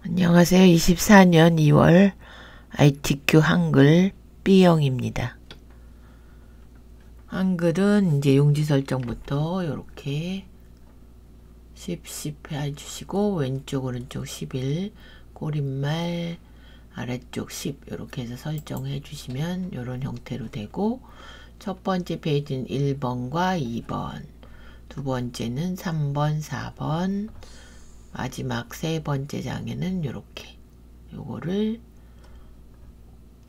안녕하세요. 24년 2월 ITQ 한글 B형입니다. 한글은 이제 용지 설정부터 이렇게 10 해주시고 왼쪽 오른쪽 11 꼬릿말 아래쪽 10 이렇게 해서 설정해 주시면 이런 형태로 되고, 첫 번째 페이지는 1번과 2번, 두 번째는 3번 4번, 마지막 세 번째 장에는 이렇게 요거를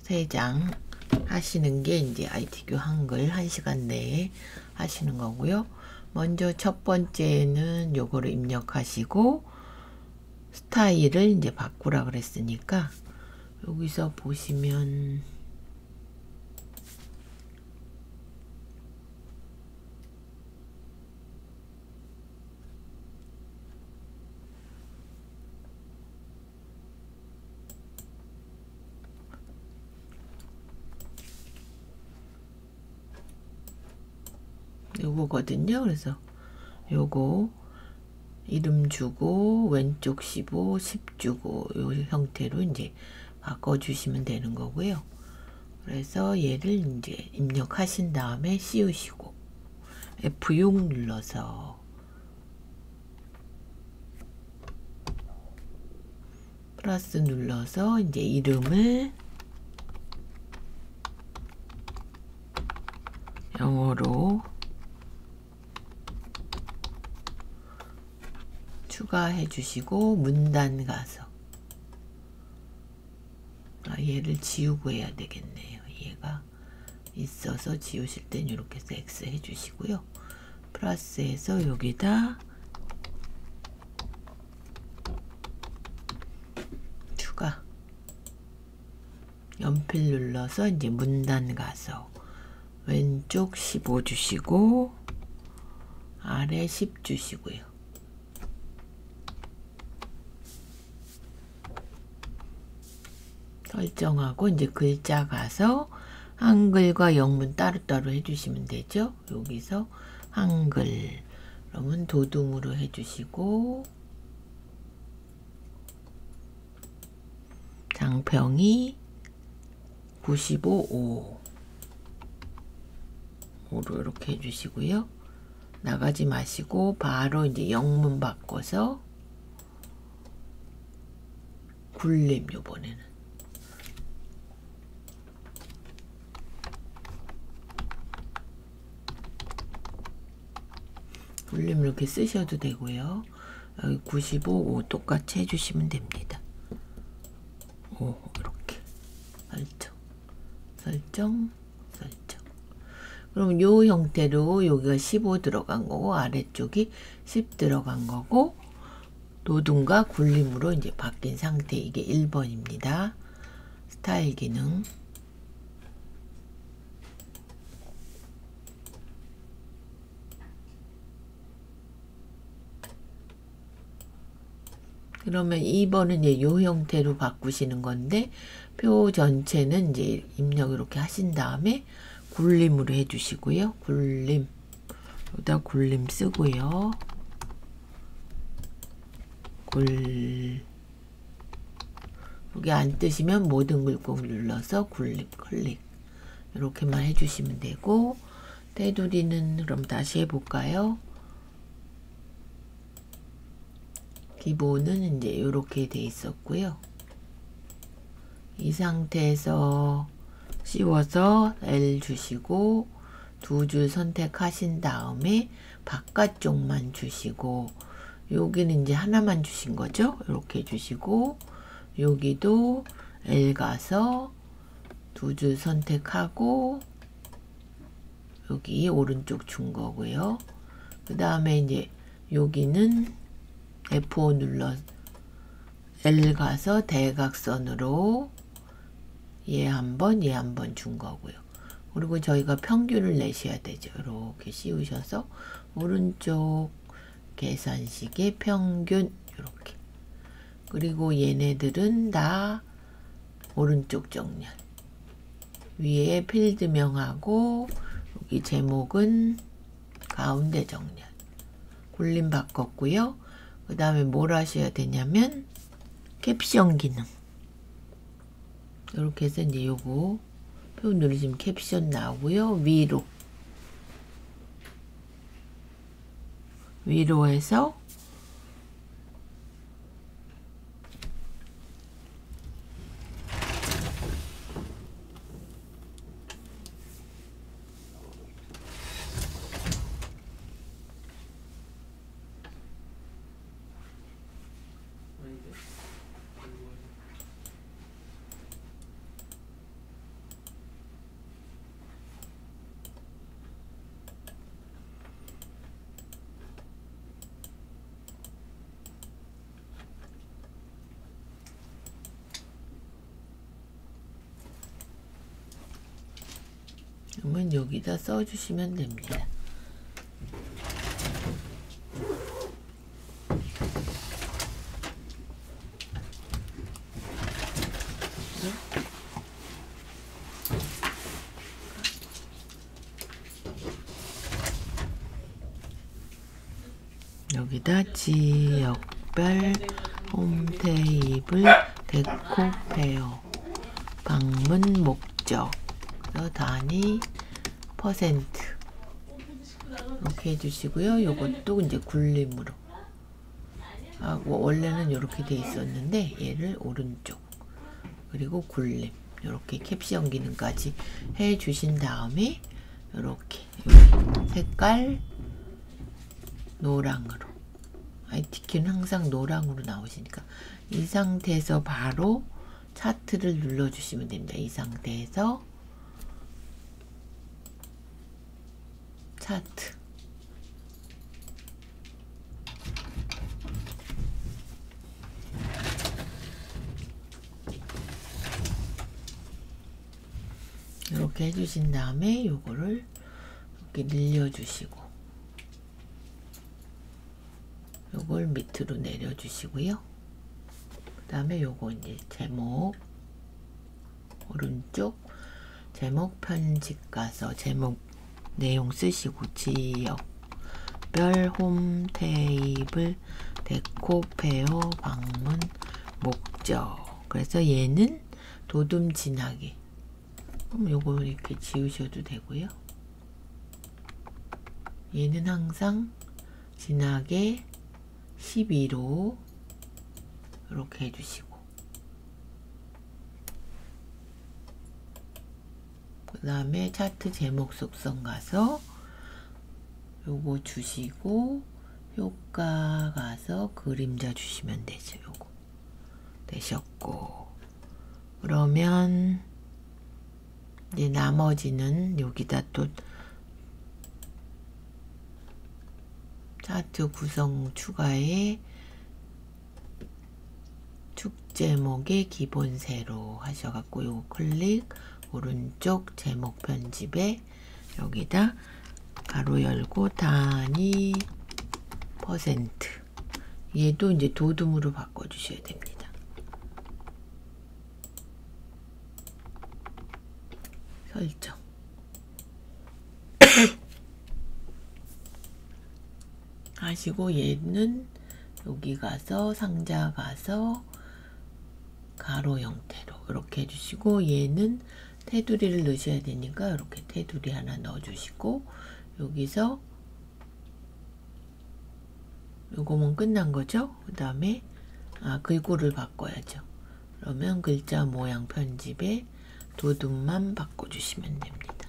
3장 하시는 게 이제 ITQ 한글 1시간 내에 하시는 거고요. 먼저 첫 번째는 요거를 입력하시고 스타일을 이제 바꾸라 그랬으니까 여기서 보시면 요거거든요. 그래서 요거 이름 주고 왼쪽 15, 10 주고 요 형태로 이제 바꿔주시면 되는 거고요. 그래서 얘를 이제 입력하신 다음에 씌우시고 F6 눌러서 플러스 눌러서 이제 이름을 영어로 추가해 주시고 문단 가서 얘를 지우고 해야 되겠네요. 얘가 있어서 지우실 땐 이렇게 해서 X 해 주시고요. 플러스해서 여기다 추가 연필 눌러서 이제 문단 가서 왼쪽 15 주시고 아래 10 주시고요. 설정하고 이제 글자 가서 한글과 영문 따로따로 해주시면 되죠. 여기서 한글 그러면 도둠으로 해주시고 장평이 95, 5로 이렇게 해주시고요. 나가지 마시고 바로 이제 영문 바꿔서 굴림 요번에는 굴림 이렇게 쓰셔도 되고요. 여기 95, 5 똑같이 해주시면 됩니다. 5 이렇게 설정. 그럼 요 형태로 여기가 15 들어간 거고 아래쪽이 10 들어간 거고 노둠과 굴림으로 이제 바뀐 상태, 이게 1번입니다. 스타일 기능. 그러면 2번은 이제 요 형태로 바꾸시는 건데 표 전체는 이제 입력 이렇게 하신 다음에 굴림으로 해주시고요. 굴림 여기다 굴림 쓰고요. 여기 안 뜨시면 모든 글 꼭 눌러서 굴림 클릭 이렇게만 해주시면 되고, 테두리는 그럼 다시 해볼까요? 기본은 이제 이렇게 돼 있었고요. 이 상태에서 씌워서 L 주시고 두 줄 선택하신 다음에 바깥쪽만 주시고, 여기는 이제 하나만 주신 거죠. 이렇게 주시고 여기도 L 가서 두 줄 선택하고 여기 오른쪽 준 거고요. 그 다음에 이제 여기는 F5 눌러 L 가서 대각선으로 얘 한 번 준 거고요. 그리고 저희가 평균을 내셔야 되죠. 이렇게 씌우셔서 오른쪽 계산식의 평균 이렇게. 그리고 얘네들은 다 오른쪽 정렬. 위에 필드명하고 여기 제목은 가운데 정렬. 굴림 바꿨고요. 그 다음에 뭘 하셔야 되냐면 캡션 기능. 이렇게 해서 이제 요거 표 누르시면 캡션 나오고요. 위로 해서 그러면 여기다 써주시면 됩니다. 여기다 지역별 홈테이블 데코 페어 방문 목적 단위 퍼센트 이렇게 해주시고요. 요것도 이제 굴림으로 하고 원래는 이렇게 돼 있었는데 얘를 오른쪽 그리고 굴림 이렇게 캡션 기능까지 해주신 다음에 이렇게 여기 색깔 노랑으로 ITQ는 항상 노랑으로 나오시니까 이 상태에서 바로 차트를 눌러주시면 됩니다. 이 상태에서 차트 이렇게 해주신 다음에 요거를 이렇게 늘려주시고 요걸 밑으로 내려주시고요. 그 다음에 요거 이제 제목 오른쪽 제목 편집 가서 제목 내용 쓰시고 지역별 홈테이블 데코 페어 방문 목적 그래서 얘는 도둠 진하게 그럼 요거 이렇게 지우셔도 되고요. 얘는 항상 진하게 12로 이렇게 해주시고 그 다음에 차트 제목 속성 가서 요거 주시고 효과 가서 그림자 주시면 되죠. 요거 되셨고 그러면 이제 나머지는 여기다 또 차트 구성 추가에 축 제목의 기본 세로 하셔갖고 요거 클릭 오른쪽 제목 편집에 여기다 가로 열고 단위 퍼센트 얘도 이제 도둠으로 바꿔주셔야 됩니다. 설정 하시고 얘는 여기 가서 상자 가서 가로 형태로 이렇게 해주시고 얘는 테두리를 넣으셔야 되니까 이렇게 테두리 하나 넣어주시고 여기서 요거면 끝난 거죠. 그 다음에 글꼴을 바꿔야죠. 그러면 글자 모양 편집에 도둠만 바꿔주시면 됩니다.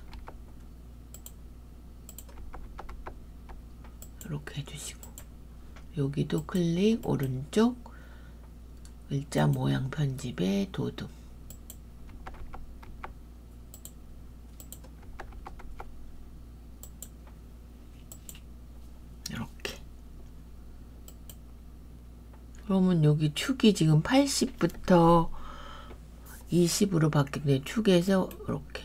이렇게 해주시고 여기도 클릭 오른쪽 글자 모양 편집에 도둠 이렇게 그러면 여기 축이 지금 80부터 20으로 바뀌는데 축에서 이렇게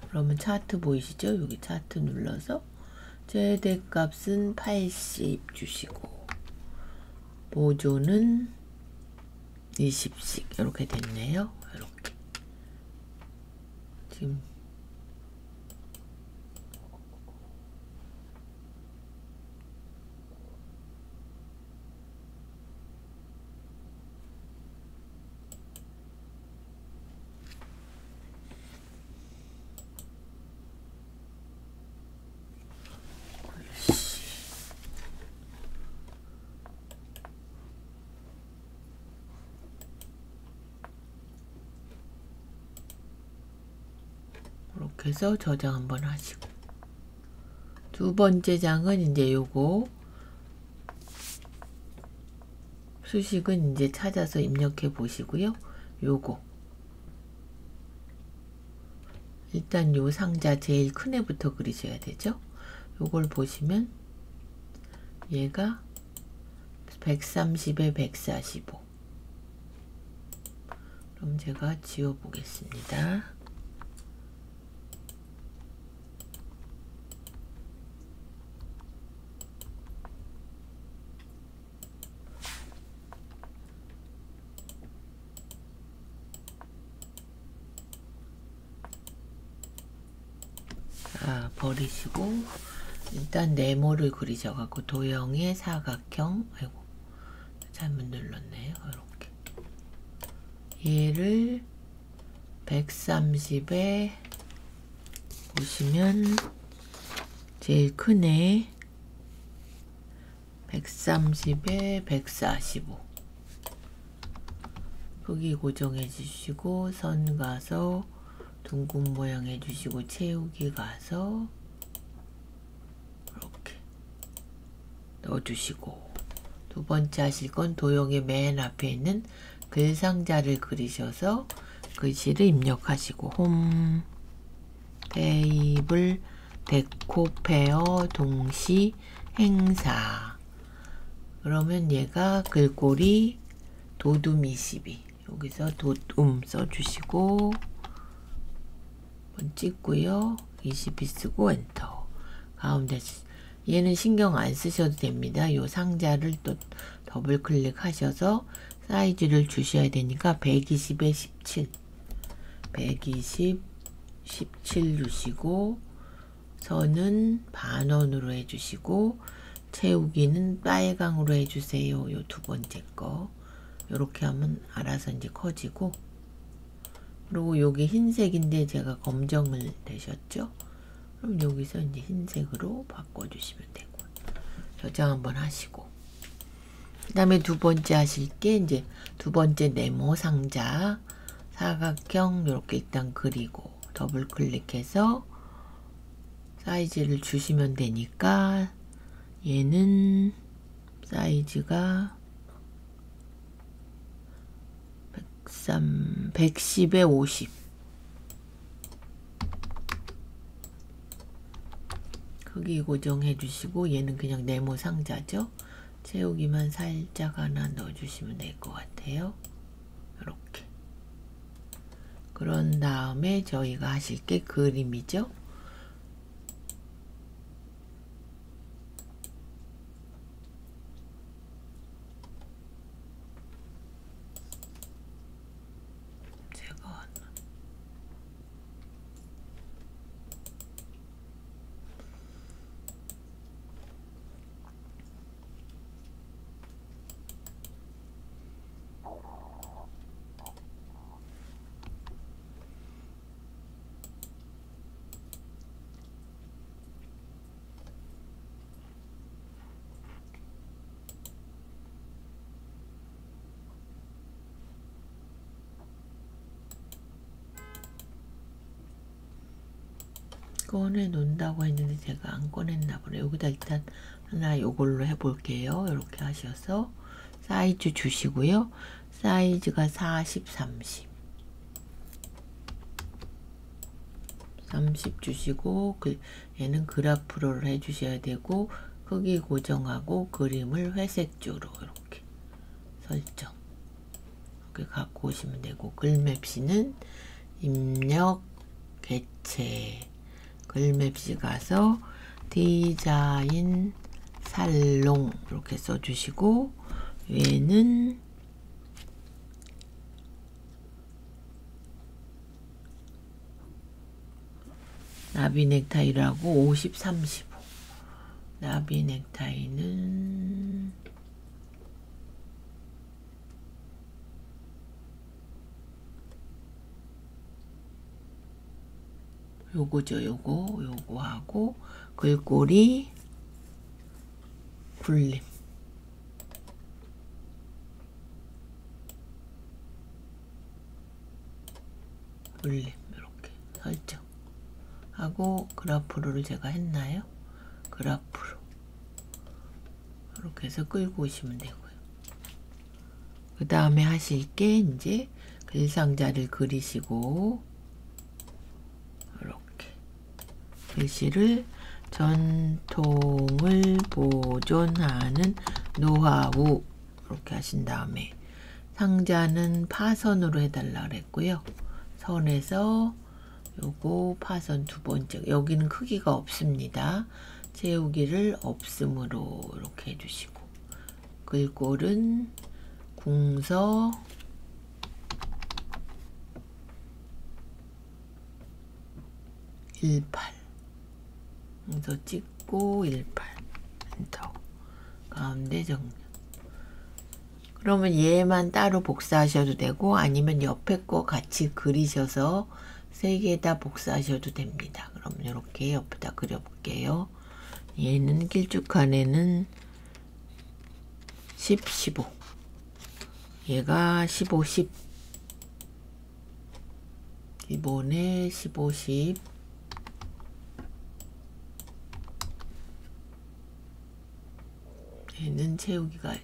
그러면 차트 보이시죠? 여기 차트 눌러서 최대값은 80 주시고 보조는 20씩 이렇게 됐네요. 이렇게 지금 이렇게 해서 저장 한번 하시고, 두 번째 장은 이제 요거 수식은 이제 찾아서 입력해 보시고요. 요거 일단 요 상자 제일 큰 애부터 그리셔야 되죠. 요걸 보시면 얘가 130에 145. 그럼 제가 지워 보겠습니다. 자, 버리시고 일단 네모를 그리셔갖고 도형의 사각형, 아이고 잘못 눌렀네요. 이렇게 얘를 130에 보시면 제일 큰 애 130에 145 크기 고정해 주시고, 선 가서 둥근 모양 해주시고, 채우기 가서 이렇게 넣어주시고, 두 번째 하실 건 도형의 맨 앞에 있는 글상자를 그리셔서 글씨를 입력하시고, 홈 테이블 데코 페어 동시 행사. 그러면 얘가 글꼴이 도둠 22, 여기서 도둠 써주시고 찍고요. 22 쓰고 엔터. 가운데 얘는 신경 안 쓰셔도 됩니다. 요 상자를 또 더블 클릭하셔서 사이즈를 주셔야 되니까 120에 17 120 17 주시고, 선은 반원으로 해주시고, 채우기는 빨강으로 해주세요. 요 두 번째 거 요렇게 하면 알아서 이제 커지고, 그리고 요게 흰색인데 제가 검정을 내셨죠? 그럼 여기서 이제 흰색으로 바꿔주시면 되고, 저장 한번 하시고, 그 다음에 두 번째 하실 게 이제 두 번째 네모 상자 사각형 이렇게 일단 그리고 더블 클릭해서 사이즈를 주시면 되니까, 얘는 사이즈가 110에 50 크기 고정해 주시고, 얘는 그냥 네모 상자죠. 채우기만 살짝 하나 넣어 주시면 될 것 같아요. 이렇게. 그런 다음에 저희가 하실 게 그림이죠. 꺼내 놓는다고 했는데 제가 안 꺼냈나 보네. 여기다 일단 하나 요걸로 해볼게요. 이렇게 하셔서 사이즈 주시고요. 사이즈가 40, 30 주시고, 얘는 그래프를 해주셔야 되고, 크기 고정하고 그림을 회색조로 이렇게 설정 이렇게 갖고 오시면 되고, 글맵시는 입력 개체 글맵시 가서 디자인 살롱 이렇게 써주시고, 얘는 나비 넥타이라고 50, 35 나비 넥타이는 요거죠. 요거 하고, 글꼴이 굴림 이렇게 설정. 하고 그래프를 제가 했나요? 그래프로 이렇게 해서 끌고 오시면 되고요. 그 다음에 하실 게 이제 글상자를 그리시고 이렇게 글씨를 전통을 보존하는 노하우 이렇게 하신 다음에 상자는 파선으로 해달라 그랬고요. 선에서 요거 파선 두 번째, 여기는 크기가 없습니다. 채우기를 없음으로 이렇게 해주시고, 글꼴은 궁서 18 궁서 찍고 18 엔터. 가운데 정렬. 그러면 얘만 따로 복사하셔도 되고 아니면 옆에 거 같이 그리셔서 세 개 다 복사하셔도 됩니다. 그럼 이렇게 옆에다 그려볼게요. 얘는 길쭉한 애는 10, 15. 얘가 15, 10. 기본에 15, 10. 얘는 채우기가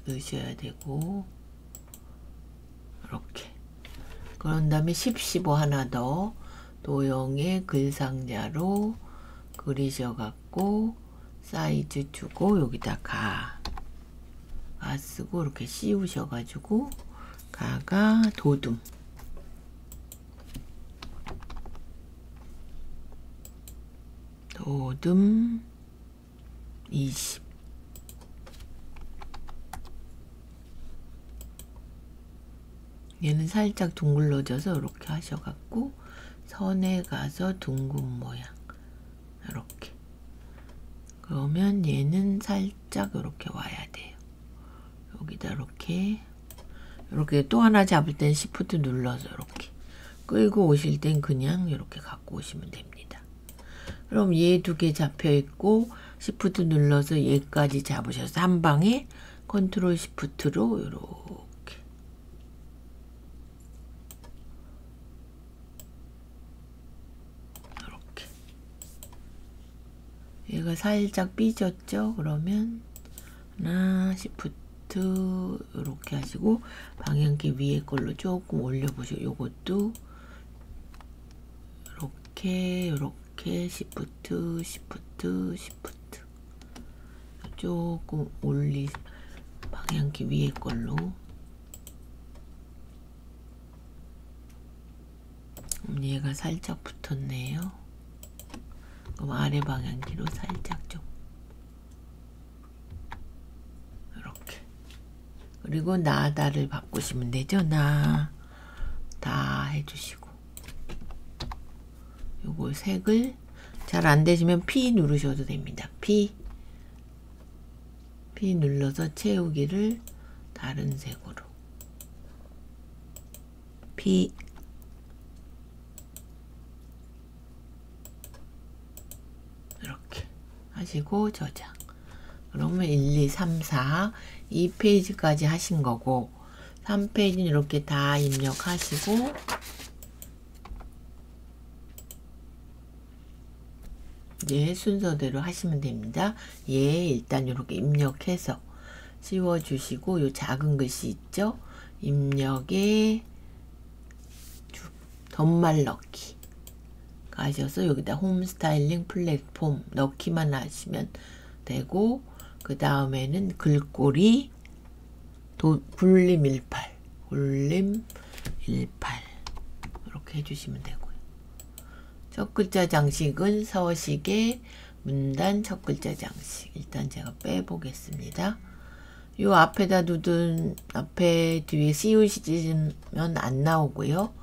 넣으셔야 되고 이렇게. 그런 다음에 10, 15 하나 더 도형의 글상자로 그리셔갖고 사이즈 주고 여기다 가 쓰고 이렇게 씌우셔가지고 가가 도둠 도둠 20. 얘는 살짝 둥글러져서 이렇게 하셔갖고 선에 가서 둥근 모양 이렇게. 그러면 얘는 살짝 이렇게 와야 돼요. 여기다 이렇게 또 하나 잡을 땐 Shift 눌러서 이렇게 끌고 오실 땐 그냥 이렇게 갖고 오시면 됩니다. 그럼 얘 두 개 잡혀 있고 Shift 눌러서 얘까지 잡으셔서 한 방에 컨트롤 Shift로 이렇게 얘가 살짝 삐졌죠? 그러면 하나 Shift 이렇게 하시고 방향키 위에 걸로 조금 올려보시고 요것도 이렇게 Shift 조금 방향키 위에 걸로. 얘가 살짝 붙었네요. 그럼 아래 방향키로 살짝 좀 이렇게. 그리고 나다를 바꾸시면 되죠. 다 해주시고 요거 색을 잘 안되시면 P 누르셔도 됩니다. P 눌러서 채우기를 다른 색으로 P 이렇게 하시고 저장. 그러면 1, 2, 3, 4 2페이지까지 하신 거고 3페이지는 이렇게 다 입력하시고 이제 순서대로 하시면 됩니다. 얘 일단 이렇게 입력해서 씌워주시고 요 작은 글씨 있죠? 입력에 덧말 넣기 가셔서 여기다 홈 스타일링 플랫폼 넣기만 하시면 되고 그 다음에는 글꼴이 굴림 18 이렇게 해주시면 되고요. 첫 글자 장식은 서식의 문단 첫 글자 장식. 일단 제가 빼보겠습니다. 요 앞에다 두든 앞에 뒤에 씌우시면 안 나오고요.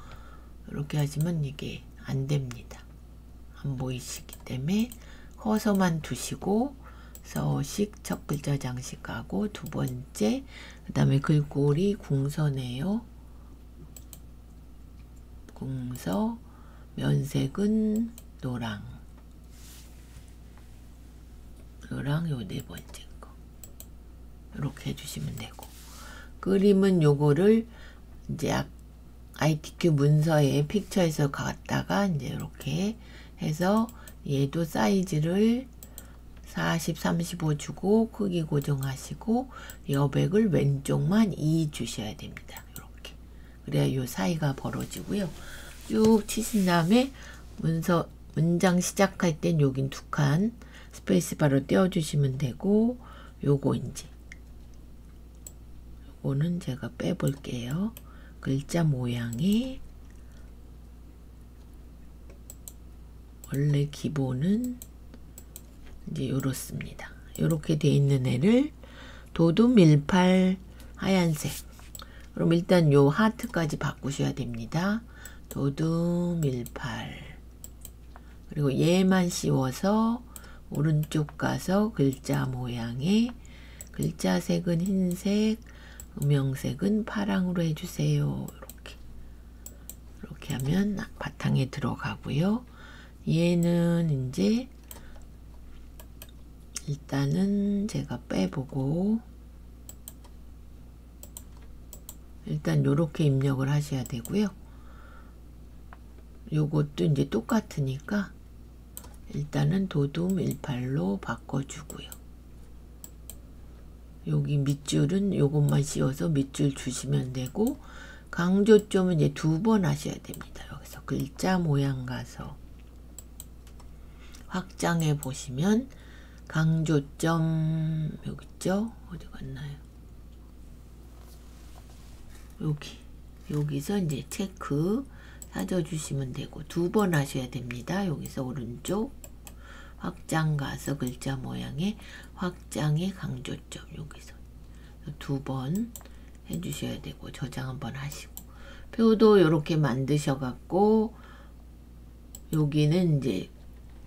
이렇게 하시면 이게 안 됩니다. 안 보이시기 때문에 커서만 두시고 서식 첫 글자 장식하고 두 번째 그 다음에 글꼴이 궁서네요. 궁서 면색은 노랑 요 네 번째 거 이렇게 해주시면 되고 그림은 요거를 이제 ITQ 문서에 픽처에서 갖다가 이제 이렇게 해서 얘도 사이즈를 40, 35 주고 크기 고정하시고 여백을 왼쪽만 2 주셔야 됩니다. 이렇게. 그래야 요 사이가 벌어지고요. 쭉 치신 다음에 문장 시작할 땐 여긴 2칸 스페이스바로 떼어주시면 되고, 요거 이제 요거는 제가 빼볼게요. 글자 모양이 원래 기본은 이제 요렇습니다. 요렇게 돼 있는 애를 도둠 18 하얀색. 그럼 일단 요 하트까지 바꾸셔야 됩니다. 도둠 18. 그리고 얘만 씌워서 오른쪽 가서 글자 모양에 글자 색은 흰색, 음영색은 파랑으로 해주세요. 이렇게 하면 바탕에 들어가고요. 얘는 이제 일단은 제가 빼보고 일단 요렇게 입력을 하셔야 되고요. 요것도 이제 똑같으니까 일단은 도둠 18로 바꿔주고요. 여기 밑줄은 요것만 씌워서 밑줄 주시면 되고, 강조점은 이제 2번 하셔야 됩니다. 여기서 글자 모양 가서 확장해 보시면 강조점 여기 있죠? 어디 갔나요? 여기서 이제 체크 찾아주시면 되고 2번 하셔야 됩니다. 여기서 오른쪽 확장 가서 글자 모양에 확장의 강조점 여기서 2번 해주셔야 되고 저장 한번 하시고, 표도 이렇게 만드셔 갖고 여기는 이제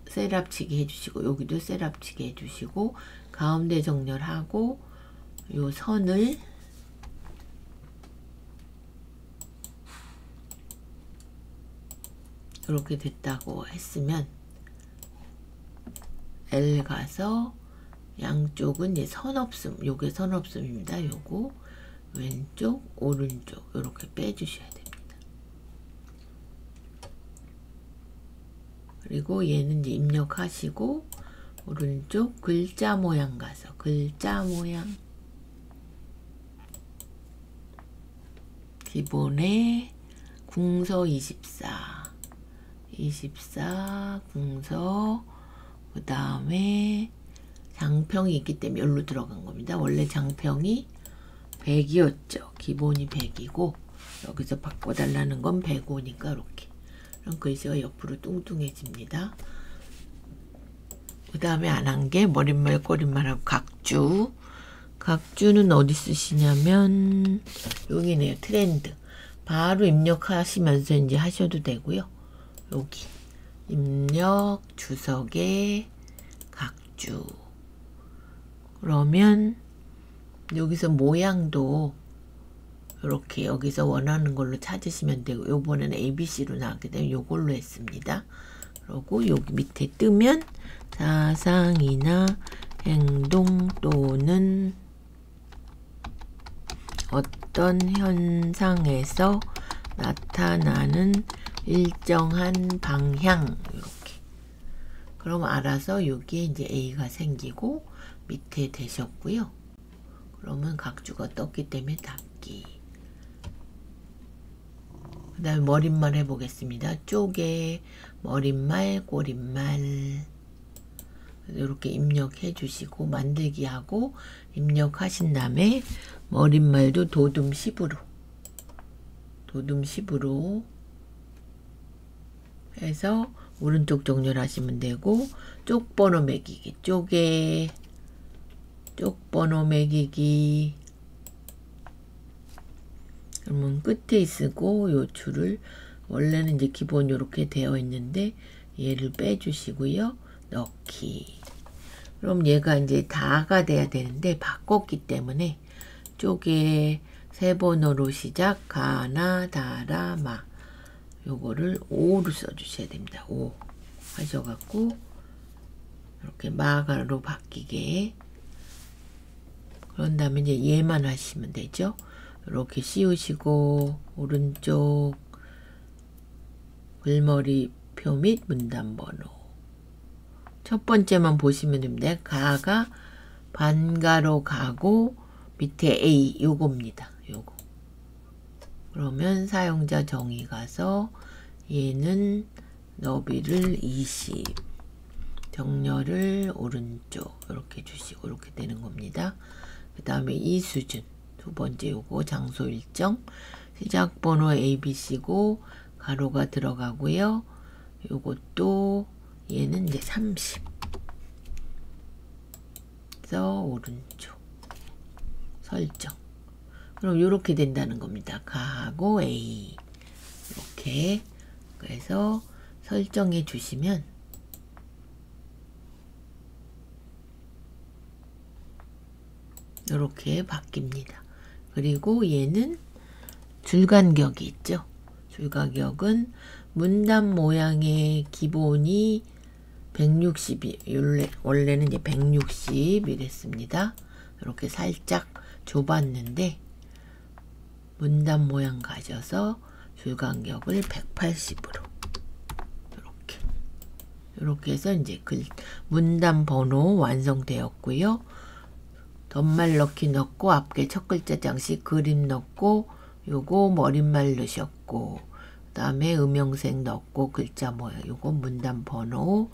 셋업치기 해주시고 여기도 셋업치기 해주시고 가운데 정렬하고 요 선을 이렇게 됐다고 했으면 L 가서 양쪽은 이제 선없음, 요게 선없음입니다. 요거 왼쪽 오른쪽 이렇게 빼주셔야 됩니다. 그리고 얘는 이제 입력하시고 오른쪽 글자 모양 가서 글자 모양 기본에 궁서 24 궁서 그 다음에 장평이 있기 때문에 여기로 들어간 겁니다. 원래 장평이 100이었죠. 기본이 100이고 여기서 바꿔달라는 건 105니까 이렇게. 그럼 글씨가 옆으로 뚱뚱해집니다. 그 다음에 안 한 게 머릿말, 꼬릿말하고 각주. 각주는 어디 쓰시냐면 여기네요. 트렌드. 바로 입력하시면서 이제 하셔도 되고요. 여기 입력 주석에 각주. 그러면 여기서 모양도 이렇게 여기서 원하는 걸로 찾으시면 되고, 요번에는 ABC로 나왔기 때문에 요걸로 했습니다. 그리고 여기 밑에 뜨면 사상이나 행동 또는 어떤 현상에서 나타나는 일정한 방향 이렇게. 그럼 알아서 여기에 이제 A가 생기고 밑에 되셨고요. 그러면 각주가 떴기 때문에 닫기. 그 다음에 머릿말 해보겠습니다. 쪼개, 머릿말, 꼬릿말 이렇게 입력해 주시고 만들기 하고 입력하신 다음에 머릿말도 도둠 10으로 해서 오른쪽 정렬하시면 되고, 쪽번호 매기기, 쪽번호 매기기. 그러면 끝에 쓰고 요 줄을 원래는 이제 기본 이렇게 되어 있는데 얘를 빼주시고요. 넣기. 그럼 얘가 이제 다가 돼야 되는데 바꿨기 때문에 쪽에 세 번호로 시작 가나 다라 마 요거를 5로 써주셔야 됩니다. 5 하셔갖고 이렇게 마가로 바뀌게. 그런 다음에 이제 얘만 하시면 되죠. 이렇게 씌우시고 오른쪽 글머리 표 및 문단 번호. 첫 번째만 보시면 됩니다. 가가 반가로 가고 밑에 A 요겁니다. 요거. 그러면 사용자 정의 가서 얘는 너비를 20, 정렬을 오른쪽 이렇게 주시고 이렇게 되는 겁니다. 그 다음에 이 수준 두 번째 요거 장소 일정 시작 번호 ABC고 가로가 들어가고요. 요것도 얘는 이제 30. 그래서 오른쪽 설정. 그럼 이렇게 된다는 겁니다. 가하고 A 이렇게. 그래서 설정해 주시면 이렇게 바뀝니다. 그리고 얘는 줄간격이 있죠. 줄간격은 문단 모양의 기본이 160이 원래는 이제 160 이랬습니다. 이렇게 살짝 좁았는데 문단 모양 가져서 줄간격을 180으로 이렇게 해서 이제 문단 번호 완성되었고요. 덧말 넣기 넣고 앞에 첫 글자 장식 그림 넣고 요거 머릿말 넣으셨고 그 다음에 음영색 넣고 글자 모양 요거 문단 번호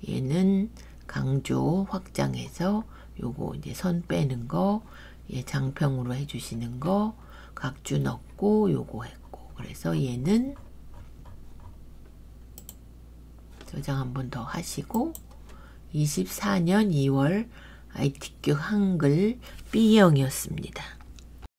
얘는 강조 확장해서 요거 이제 선 빼는 거 얘 장평으로 해주시는 거 각주 넣고 요거 했고 그래서 얘는 저장 한 번 더 하시고 24년 2월 ITQ 한글 B형이었습니다.